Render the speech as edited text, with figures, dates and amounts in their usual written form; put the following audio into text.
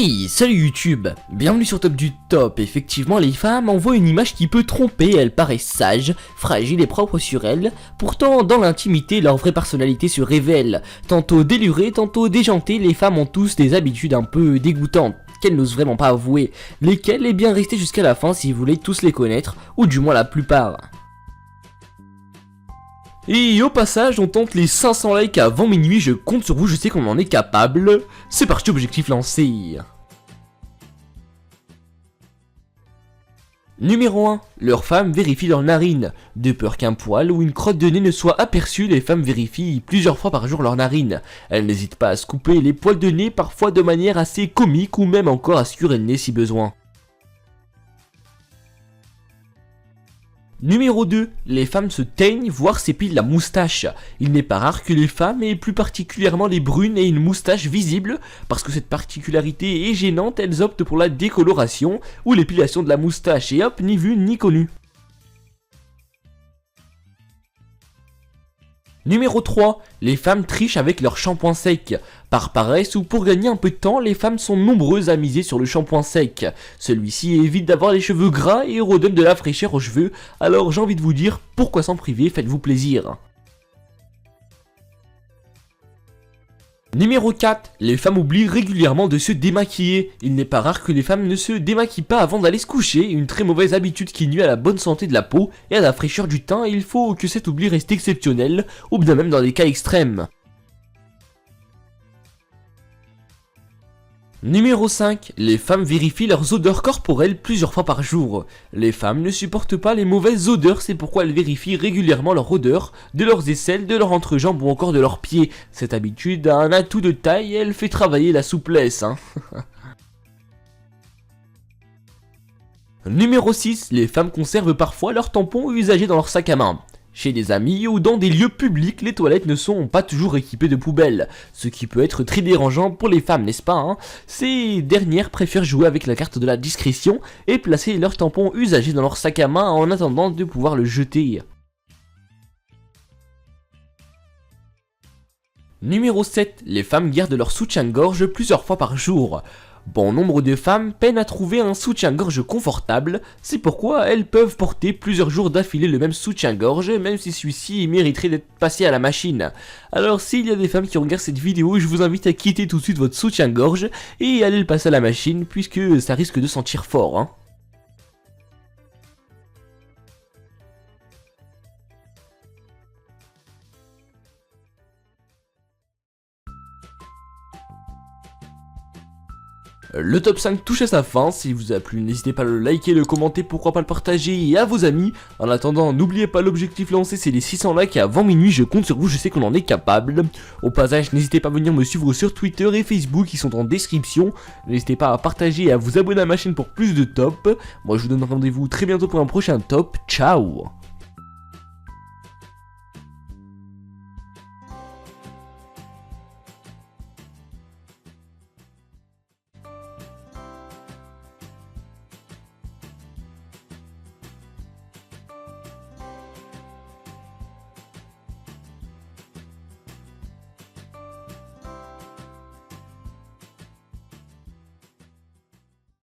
Hey, salut YouTube, bienvenue sur Top du Top. Effectivement, les femmes envoient une image qui peut tromper, elles paraissent sages, fragiles et propres sur elles. Pourtant, dans l'intimité, leur vraie personnalité se révèle. Tantôt délurées, tantôt déjantées, les femmes ont tous des habitudes un peu dégoûtantes, qu'elles n'osent vraiment pas avouer. Lesquelles, eh bien, restez jusqu'à la fin si vous voulez tous les connaître, ou du moins la plupart. Et au passage, on tente les 500 likes avant minuit, je compte sur vous, je sais qu'on en est capable. C'est parti, objectif lancé. Numéro 1. Leurs femmes vérifient leurs narines. De peur qu'un poil ou une crotte de nez ne soit aperçue, les femmes vérifient plusieurs fois par jour leurs narines. Elles n'hésitent pas à se couper les poils de nez, parfois de manière assez comique ou même encore à scurer le nez si besoin. Numéro 2. Les femmes se teignent, voire s'épilent la moustache. Il n'est pas rare que les femmes, et plus particulièrement les brunes, aient une moustache visible. Parce que cette particularité est gênante, elles optent pour la décoloration ou l'épilation de la moustache. Et hop, ni vu ni connu. Numéro 3. Les femmes trichent avec leur shampoing sec. Par paresse ou pour gagner un peu de temps, les femmes sont nombreuses à miser sur le shampoing sec. Celui-ci évite d'avoir les cheveux gras et redonne de la fraîcheur aux cheveux, alors j'ai envie de vous dire, pourquoi s'en priver, faites-vous plaisir. Numéro 4. Les femmes oublient régulièrement de se démaquiller. Il n'est pas rare que les femmes ne se démaquillent pas avant d'aller se coucher, une très mauvaise habitude qui nuit à la bonne santé de la peau et à la fraîcheur du teint, et il faut que cet oubli reste exceptionnel, ou bien même dans des cas extrêmes. Numéro 5. Les femmes vérifient leurs odeurs corporelles plusieurs fois par jour. Les femmes ne supportent pas les mauvaises odeurs, c'est pourquoi elles vérifient régulièrement leur odeur, de leurs aisselles, de leurs entrejambes ou encore de leurs pieds. Cette habitude a un atout de taille et elle fait travailler la souplesse. Numéro 6. Les femmes conservent parfois leurs tampons usagés dans leur sac à main. Chez des amis ou dans des lieux publics, les toilettes ne sont pas toujours équipées de poubelles, ce qui peut être très dérangeant pour les femmes, n'est-ce pas hein. Ces dernières préfèrent jouer avec la carte de la discrétion et placer leurs tampons usagés dans leur sac à main en attendant de pouvoir le jeter. Numéro 7. Les femmes gardent leur soutien-gorge plusieurs fois par jour. Bon nombre de femmes peinent à trouver un soutien-gorge confortable, c'est pourquoi elles peuvent porter plusieurs jours d'affilée le même soutien-gorge, même si celui-ci mériterait d'être passé à la machine. Alors s'il y a des femmes qui regardent cette vidéo, je vous invite à quitter tout de suite votre soutien-gorge et aller le passer à la machine, puisque ça risque de sentir fort hein. Le top 5 touche à sa fin, s'il vous a plu n'hésitez pas à le liker, le commenter, pourquoi pas le partager et à vos amis. En attendant, n'oubliez pas l'objectif lancé, c'est les 600 likes avant minuit, je compte sur vous, je sais qu'on en est capable. Au passage, n'hésitez pas à venir me suivre sur Twitter et Facebook, qui sont en description. N'hésitez pas à partager et à vous abonner à ma chaîne pour plus de top. Moi je vous donne rendez-vous très bientôt pour un prochain top, ciao.